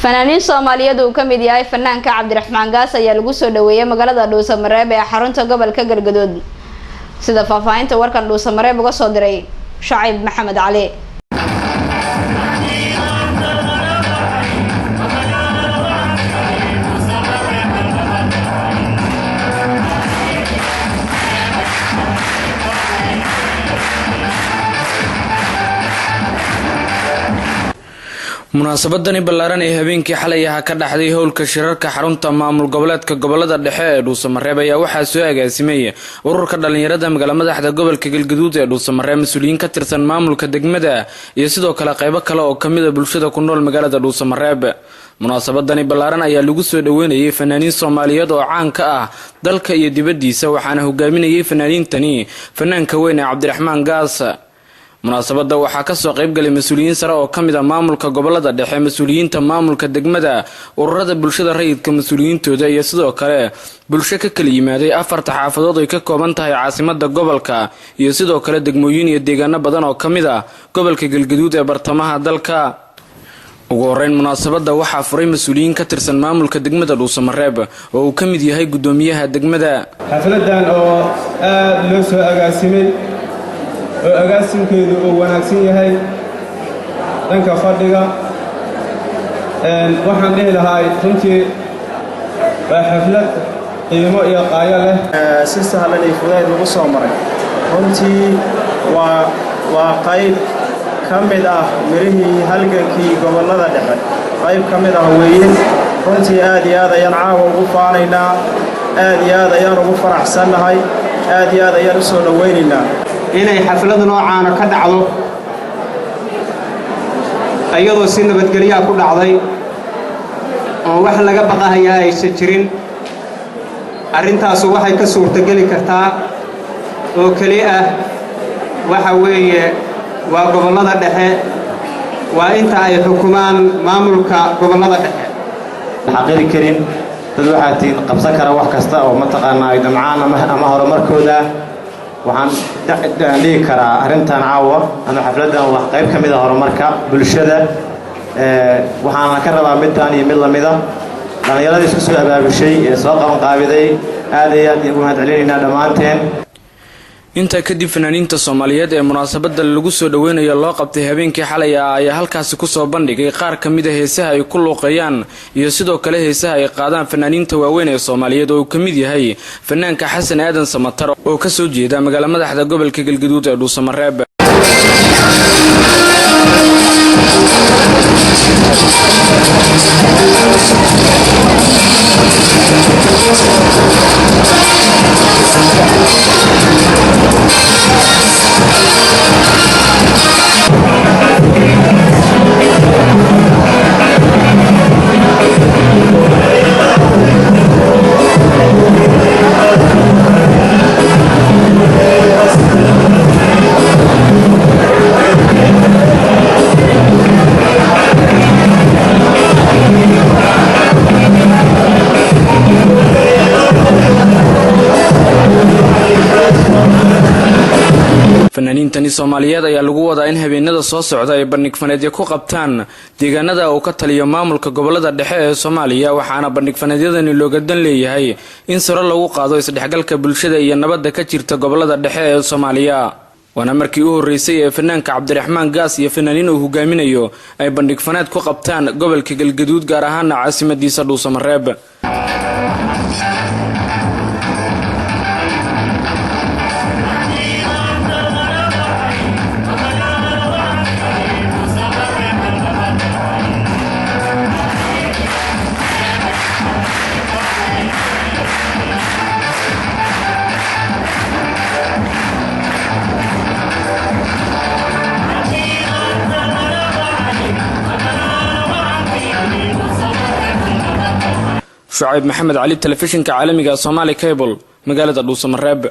فنانين Soomaaliyeed oo kamid yahay fanaanka Cabdiraxmaan Gaas ayaa lagu soo dhaweeyay magaalada Dhuusamareeb ee xarunta gobolka Galgaduud sida faafahinta warkan Dhuusamareeb uga soo diray Shacib Maxamed Cali munaasabadani ballaaran ee habeenkii xalay ah ka dhaxday howlka shirarka xarunta maamul goboleedka gobolada dhexe ee Dhuusamareeb ayaa waxaa soo agaasimay ururka dhalinyarada magaalada madaxda gobolka Galgaduud ee Dhuusamareeb mas'uuliyiin ka tirsan maamulka degmada iyo sidoo kale qaybo kale oo kamid ah bulshada ku nool magaalada Dhuusamareeb. munaasabadani ballaaran ayaa lagu soo dhaweynayay fanaaniin Soomaaliyeed oo caan ka ah dalka iyo dibaddiisa waxaana hogaaminayay fanaaniintani fanaanka weyn ee Cabdiraxmaan Gaas. munaasabada waxaa ka soo qayb galay mas'uuliyiin sare oo kamid ah maamulka gobolada dhexe mas'uuliyiinta maamulka degmada ururada bulshada rayidka mas'uuliyiintooda iyo sidoo kale bulsho ka kala yimaaday afarta xaafadood ay ka kooban tahay caasimada gobolka iyo sidoo kale degmooyin iyo deegaano badan oo kamid ah gobolka Galgaduud ee bartamaha dalka. ugu horeyn munaasabada waxaa furay mas'uuliyiin ka tirsan maamulka degmada Dhuusamareeb oo uu kamid yahay gudoomiyaha degmada. xafladan oo aad loo soo agaasimay oo agaasinkeedu uu wanaagsan yahay dhanka fadhiga waxaan dhihi lahaa runtii waa xaflad qiimo iyo qaayo leh si sahlan iyo fudayd lagu soo maray runtii waa qayb ka mid ah mirihii halgankii gobolada dhexe qayb ka mid ah weeye runtii aad iyo aad ayaan caawa ugu faanaynaa aad iyo aad ayaan ugu faraxsannahay aad iyo aad ayaan u soo dhawaynaynaa inay xaflad noocaana ka dhacdo ayadoo si nabadgelyo ku dhacday oo wax laga baqahayaa aysan jirin arrintaas waxay ka suurtageli kartaa oo kali ah waxa weeye waa gobolada dhexe waa inta ay xukumaan maamulka gobolada dhexe xaqiri karin dad waxa tiin qabsan kara wax kasta oo mataqaanaa ay damcaan ama horumarkooda waxaan dhihi karaa arrintan caawa ama xafladan wax qayb ka mid ah horumarka bulshada waxaan ka rabaa midaan iyo mid lamida dhalinyarada isku soo abaabushay ee soo qaban qaabiday aad iyo aad ugu mahadcelinaynaa dhammaanteen. inta kadib fanaaniinta Soomaaliyeed ee munaasabada lagu soo dhaweynayo loo qabtay habeenkii xalay ayaa halkaas ku soo bandhigay qaar kamid ah heesaha ay ku luuqayaan iyo sidoo kale heesaha ay qaadaan fanaaniinta waaweyn ee Soomaaliyeed oo kamid yahay fanaanka Xasan Aadan Samatar oo ka soo jeeda magaalada madaxda gobolka Galgaduud ee Dhuusamareeb. fanaaniintani Soomaaliyeed ayaa lagu wadaa in habeenada soo socda ay bandhig faneedyo ku qabtaan deegaanada uu ka taliyo maamulka gobolada dhexe ee Soomaaliya waxaana bandhig faneedyadani looga dan leeyahay in sare lagu qaado isdhexgalka bulshada iyo nabadda ka jirta gobolada dhexe ee Soomaaliya. waana markii u horeysay ee fanaanka Cabdiraxmaan Gaas iyo fanaaniin uu hogaaminayo ay bandhig faneed ku qabtaan gobolka Galgaduud gaar ahaan caasimadiisa Dhuusamareeb. شعيب محمد علي تلفزيون كعالمي Somali Cable مقالة Dhuusamareeb.